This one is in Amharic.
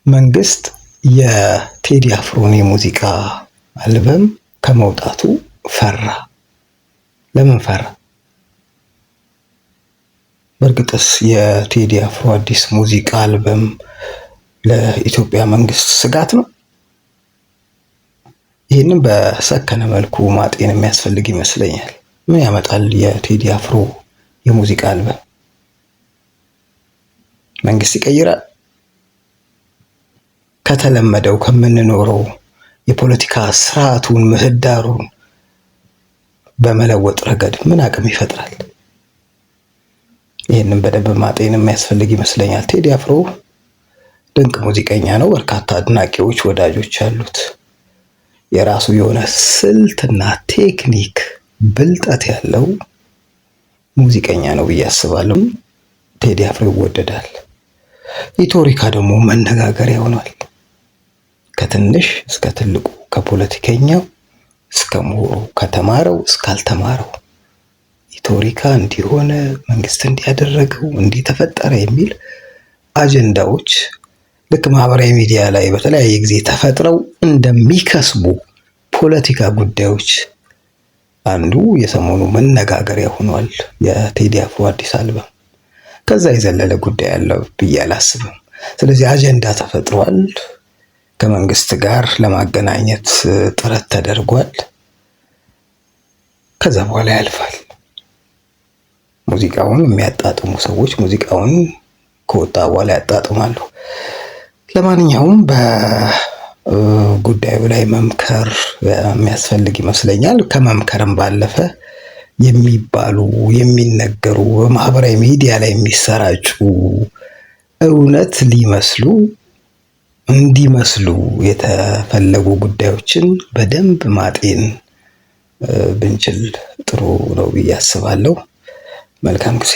መንግስት የቴዲ አፍሮን የሙዚቃ አልበም ከመውጣቱ ፈራ። ለምን ፈራ? በእርግጥስ የቴዲ አፍሮ አዲስ ሙዚቃ አልበም ለኢትዮጵያ መንግስት ስጋት ነው? ይህንን በሰከነ መልኩ ማጤን የሚያስፈልግ ይመስለኛል። ምን ያመጣል የቴዲ አፍሮ የሙዚቃ አልበም? መንግስት ይቀይራል? ከተለመደው ከምንኖረው የፖለቲካ ስርዓቱን ምህዳሩን በመለወጥ ረገድ ምን አቅም ይፈጥራል? ይህንን በደንብ ማጤን የሚያስፈልግ ይመስለኛል። ቴዲ አፍሮ ድንቅ ሙዚቀኛ ነው። በርካታ አድናቂዎች፣ ወዳጆች አሉት። የራሱ የሆነ ስልትና ቴክኒክ፣ ብልጠት ያለው ሙዚቀኛ ነው ብዬ አስባለሁ። ቴዲ አፍሮ ይወደዳል። ኢትዮሪካ ደግሞ መነጋገሪያ ሆኗል። ከትንሽ እስከ ትልቁ፣ ከፖለቲከኛው እስከ ምሁሩ፣ ከተማረው እስካልተማረው ኢትዮሪካ እንዲሆነ መንግስት እንዲያደረገው እንዲተፈጠረ የሚል አጀንዳዎች ልክ ማህበራዊ ሚዲያ ላይ በተለያየ ጊዜ ተፈጥረው እንደሚከስቡ ፖለቲካ ጉዳዮች አንዱ የሰሞኑ መነጋገሪያ ሆኗል የቴዲ አፍሮ አዲስ አልበም። ከዛ የዘለለ ጉዳይ አለ ብዬ አላስብም። ስለዚህ አጀንዳ ተፈጥሯል። ከመንግስት ጋር ለማገናኘት ጥረት ተደርጓል። ከዛ በኋላ ያልፋል። ሙዚቃውን የሚያጣጥሙ ሰዎች ሙዚቃውን ከወጣ በኋላ ያጣጥማሉ። ለማንኛውም በጉዳዩ ላይ መምከር የሚያስፈልግ ይመስለኛል። ከመምከርም ባለፈ የሚባሉ የሚነገሩ በማህበራዊ ሚዲያ ላይ የሚሰራጩ እውነት ሊመስሉ እንዲመስሉ የተፈለጉ ጉዳዮችን በደንብ ማጤን ብንችል ጥሩ ነው ብዬ አስባለሁ። መልካም ጊዜ።